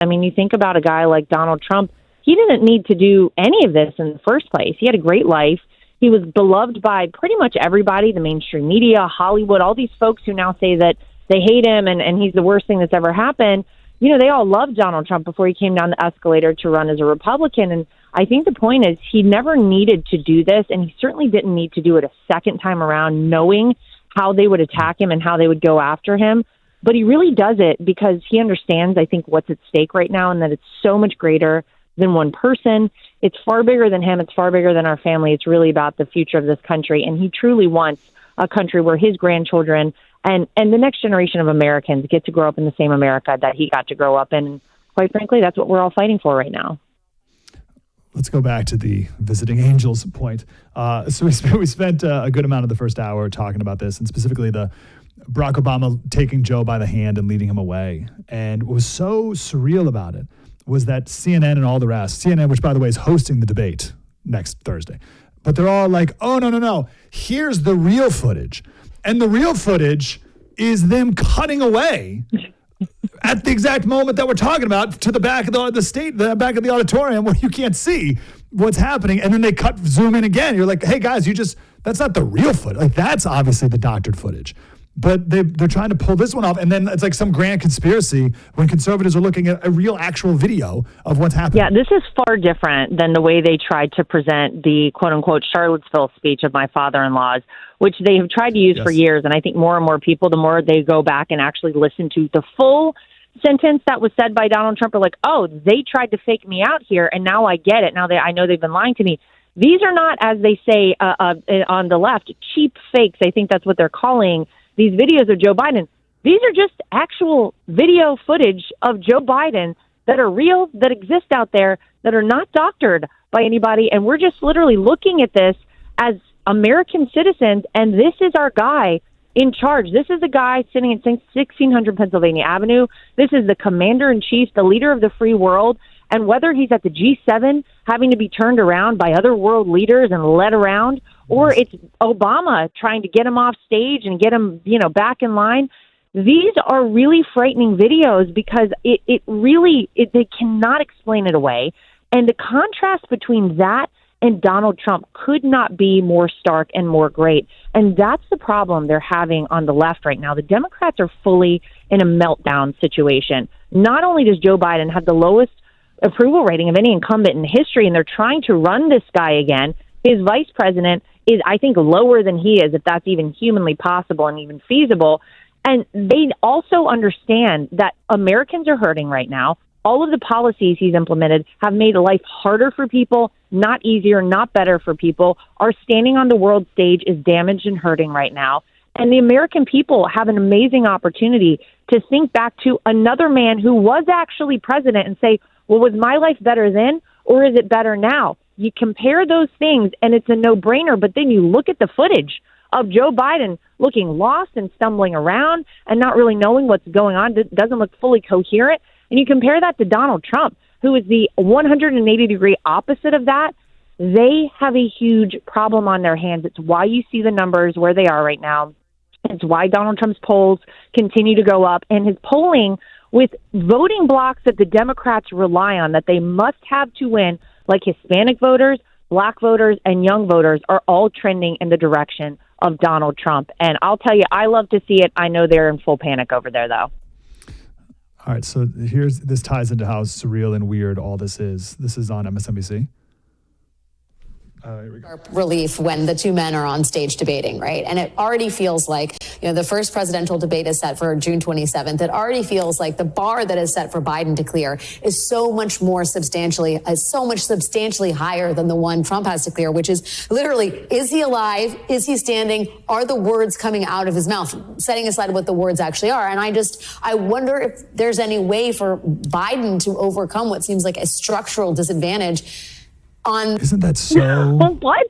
I mean, you think about a guy like Donald Trump, he didn't need to do any of this in the first place. He had a great life. He was beloved by pretty much everybody, the mainstream media, Hollywood, all these folks who now say that they hate him and he's the worst thing that's ever happened. You know, they all loved Donald Trump before he came down the escalator to run as a Republican. And I think the point is he never needed to do this, and he certainly didn't need to do it a second time around, knowing how they would attack him and how they would go after him. But he really does it because he understands, I think, what's at stake right now, and that it's so much greater than one person. It's far bigger than him. It's far bigger than our family. It's really about the future of this country. And he truly wants a country where his grandchildren and the next generation of Americans get to grow up in the same America that he got to grow up in. And quite frankly, that's what we're all fighting for right now. Let's go back to the visiting angels point. So we spent a good amount of the first hour talking about this, and specifically the Barack Obama taking Joe by the hand and leading him away. And what was so surreal about it was that CNN and all the rest, CNN, which by the way is hosting the debate next Thursday, but they're all like, oh, no, here's the real footage. And the real footage is them cutting away at the exact moment that we're talking about to the back of the back of the auditorium where you can't see what's happening. And then they zoom in again. You're like, hey guys, that's not the real footage. Like, that's obviously the doctored footage. But they're trying to pull this one off, and then it's like some grand conspiracy when conservatives are looking at a real, actual video of what's happening. Yeah, this is far different than the way they tried to present the quote-unquote Charlottesville speech of my father-in-law's, which they have tried to use for years. And I think more and more people, the more they go back and actually listen to the full sentence that was said by Donald Trump, are like, oh, they tried to fake me out here, and now I get it. Now I know they've been lying to me. These are not, as they say on the left, cheap fakes. I think that's what they're calling these videos of Joe Biden. These are just actual video footage of Joe Biden that are real, that exist out there, that are not doctored by anybody. And we're just literally looking at this as American citizens, and this is our guy in charge. This is the guy sitting at 1600 Pennsylvania Avenue. This is the commander-in-chief, the leader of the free world. And whether he's at the G7 having to be turned around by other world leaders and led around, or it's Obama trying to get him off stage and get him, back in line, these are really frightening videos because they cannot explain it away. And the contrast between that and Donald Trump could not be more stark and more great. And that's the problem they're having on the left right now. The Democrats are fully in a meltdown situation. Not only does Joe Biden have the lowest approval rating of any incumbent in history, and they're trying to run this guy again, his vice president is, I think, lower than he is, if that's even humanly possible and even feasible. And they also understand that Americans are hurting right now. All of the policies he's implemented have made life harder for people, not easier, not better for people. Our standing on the world stage is damaged and hurting right now. And the American people have an amazing opportunity to think back to another man who was actually president and say, well, was my life better then, or is it better now? You compare those things, and it's a no-brainer, but then you look at the footage of Joe Biden looking lost and stumbling around and not really knowing what's going on, doesn't look fully coherent, and you compare that to Donald Trump, who is the 180-degree opposite of that. They have a huge problem on their hands. It's why you see the numbers where they are right now. It's why Donald Trump's polls continue to go up, and his polling with voting blocks that the Democrats rely on, that they must have to win, like Hispanic voters, Black voters, and young voters, are all trending in the direction of Donald Trump. And I'll tell you, I love to see it. I know they're in full panic over there, though. All right, so this ties into how surreal and weird all this is. This is on MSNBC. Here we go. Relief when the two men are on stage debating, right? And it already feels like, the first presidential debate is set for June 27th. It already feels like the bar that is set for Biden to clear is so much substantially higher than the one Trump has to clear, which is literally, is he alive? Is he standing? Are the words coming out of his mouth? Setting aside what the words actually are. And I wonder if there's any way for Biden to overcome what seems like a structural disadvantage. Isn't that so what?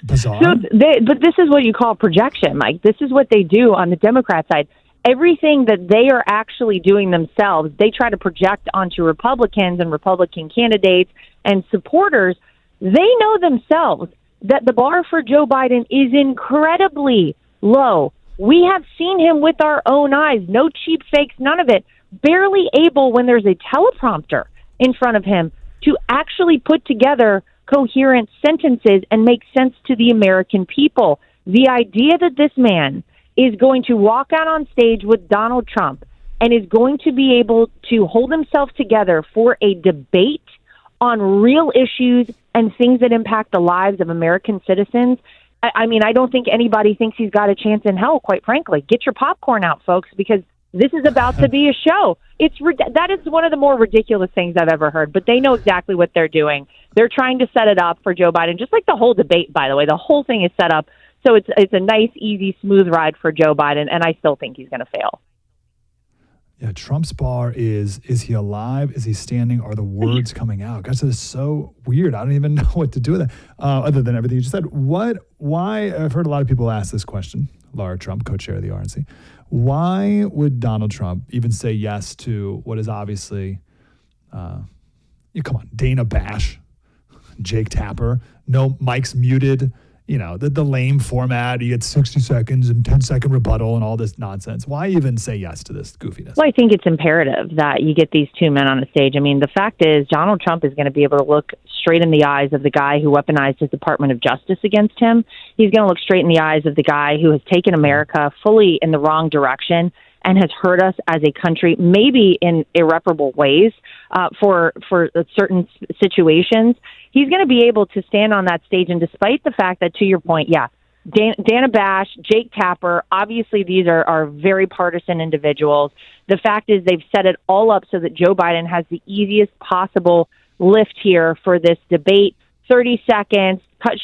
bizarre? But this is what you call projection, Mike. This is what they do on the Democrat side. Everything that they are actually doing themselves, they try to project onto Republicans and Republican candidates and supporters. They know themselves that the bar for Joe Biden is incredibly low. We have seen him with our own eyes. No cheap fakes, none of it. barely able, when there's a teleprompter in front of him, to actually put together coherent sentences and make sense to the American people. The idea that this man is going to walk out on stage with Donald Trump and is going to be able to hold himself together for a debate on real issues and things that impact the lives of American citizens, I mean, I don't think anybody thinks he's got a chance in hell, quite frankly. Get your popcorn out, folks, because this is about to be a show. That is one of the more ridiculous things I've ever heard, but they know exactly what they're doing. They're trying to set it up for Joe Biden, just like the whole debate, by the way. The whole thing is set up, so it's a nice, easy, smooth ride for Joe Biden, and I still think he's going to fail. Yeah, Trump's bar is he alive? Is he standing? Are the words coming out? Gosh, that is so weird. I don't even know what to do with that, other than everything you just said. Why, I've heard a lot of people ask this question, Lara Trump, co-chair of the RNC. Why would Donald Trump even say yes to what is obviously, come on, Dana Bash, Jake Tapper, no, Mike's muted, the lame format. You get 60 seconds and 10-second rebuttal and all this nonsense. Why even say yes to this goofiness? Well, I think it's imperative that you get these two men on a stage. I mean, the fact is Donald Trump is going to be able to look straight in the eyes of the guy who weaponized his Department of Justice against him. He's going to look straight in the eyes of the guy who has taken America fully in the wrong direction and has hurt us as a country, maybe in irreparable ways, for certain situations. He's going to be able to stand on that stage, and despite the fact that, to your point, Dana Bash, Jake Tapper, obviously these are very partisan individuals. The fact is they've set it all up so that Joe Biden has the easiest possible lift here for this debate. 30 seconds,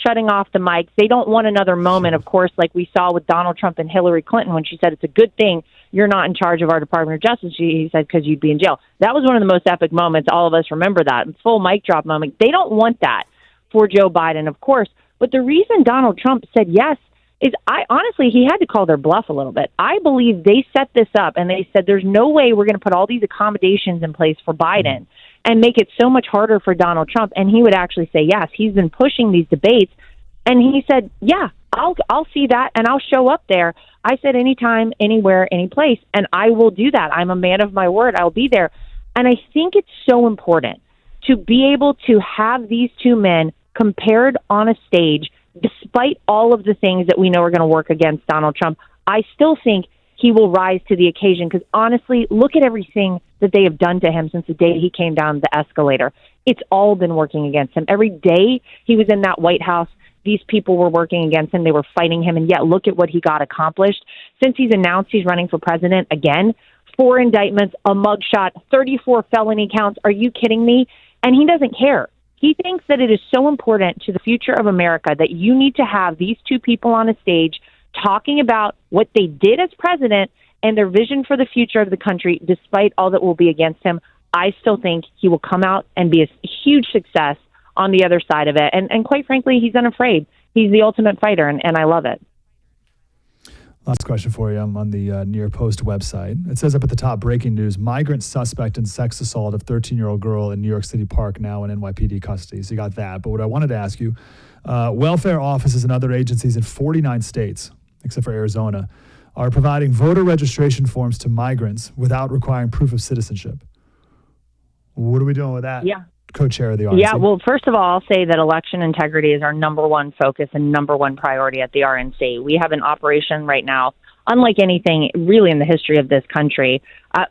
shutting off the mics. They don't want another moment, of course, like we saw with Donald Trump and Hillary Clinton when she said it's a good thing you're not in charge of our Department of Justice. He said, because you'd be in jail. That was one of the most epic moments. All of us remember that. Full mic drop moment. They don't want that for Joe Biden, of course. But the reason Donald Trump said yes is honestly, he had to call their bluff a little bit. I believe they set this up and they said, there's no way we're going to put all these accommodations in place for Biden and make it so much harder for Donald Trump. And he would actually say yes. He's been pushing these debates. And he said, yeah, I'll see that and I'll show up there. I said anytime, anywhere, any place, and I will do that. I'm a man of my word. I'll be there. And I think it's so important to be able to have these two men compared on a stage, despite all of the things that we know are going to work against Donald Trump. I still think he will rise to the occasion because, honestly, look at everything that they have done to him since the day he came down the escalator. It's all been working against him. Every day he was in that White House, these people were working against him. They were fighting him. And yet look at what he got accomplished. Since he's announced he's running for president again, 4 indictments, a mugshot, 34 felony counts. Are you kidding me? And he doesn't care. He thinks that it is so important to the future of America that you need to have these two people on a stage talking about what they did as president and their vision for the future of the country, despite all that will be against him. I still think he will come out and be a huge success on the other side of it. And quite frankly, he's unafraid. He's the ultimate fighter, and I love it. Last question for you. I'm on the New York Post website. It says up at the top, breaking news, migrant suspect in sex assault of 13-year-old girl in New York City Park now in NYPD custody. So you got that. But what I wanted to ask you, welfare offices and other agencies in 49 states, except for Arizona, are providing voter registration forms to migrants without requiring proof of citizenship. What are we doing with that? Yeah. Co-chair of the RNC. Yeah, well, first of all, I'll say that election integrity is our number one focus and number one priority at the RNC. We have an operation right now, unlike anything really in the history of this country.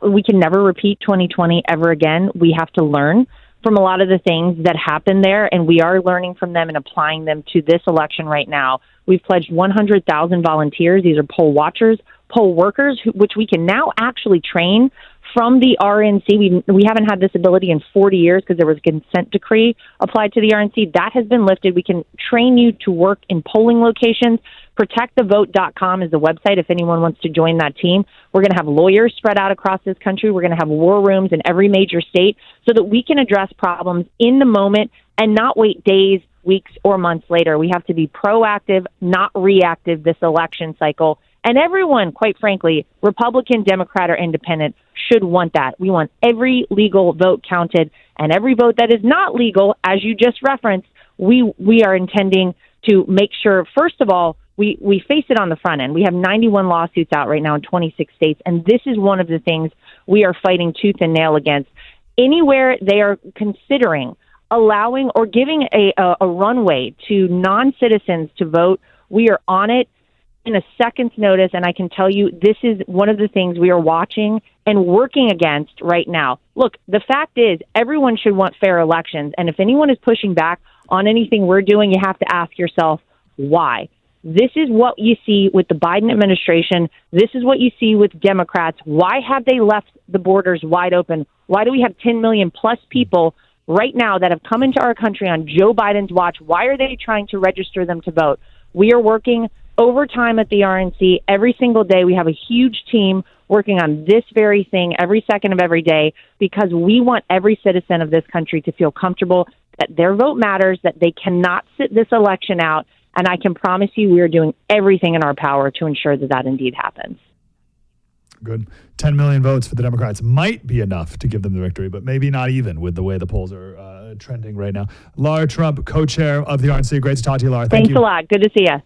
We can never repeat 2020 ever again. We have to learn from a lot of the things that happened there, and we are learning from them and applying them to this election right now. We've pledged 100,000 volunteers. These are poll watchers, poll workers, which we can now actually train from the RNC. We haven't had this ability in 40 years because there was a consent decree applied to the RNC. That has been lifted. We can train you to work in polling locations. ProtectTheVote.com is the website if anyone wants to join that team. We're going to have lawyers spread out across this country. We're going to have war rooms in every major state so that we can address problems in the moment and not wait days, weeks, or months later. We have to be proactive, not reactive this election cycle. And everyone, quite frankly, Republican, Democrat, or Independent, should want that. We want every legal vote counted, and every vote that is not legal, as you just referenced, we are intending to make sure, first of all, we face it on the front end. We have 91 lawsuits out right now in 26 states, and this is one of the things we are fighting tooth and nail against. Anywhere they are considering allowing or giving a runway to non-citizens to vote, we are on it in a second's notice, and I can tell you this is one of the things we are watching and working against right now. Look, the fact is everyone should want fair elections, and if anyone is pushing back on anything we're doing, you have to ask yourself why. This is what you see with the Biden administration. This is what you see with Democrats. Why have they left the borders wide open? Why do we have 10 million plus people right now that have come into our country on Joe Biden's watch? Why are they trying to register them to vote? We are working overtime at the RNC every single day. We have a huge team working on this very thing every second of every day because we want every citizen of this country to feel comfortable that their vote matters, that they cannot sit this election out. And I can promise you we are doing everything in our power to ensure that that indeed happens. Good. 10 million votes for the Democrats might be enough to give them the victory, but maybe not even with the way the polls are trending right now. Lara Trump, co-chair of the RNC. Great to talk to you, Lara. Thanks a lot. Good to see you.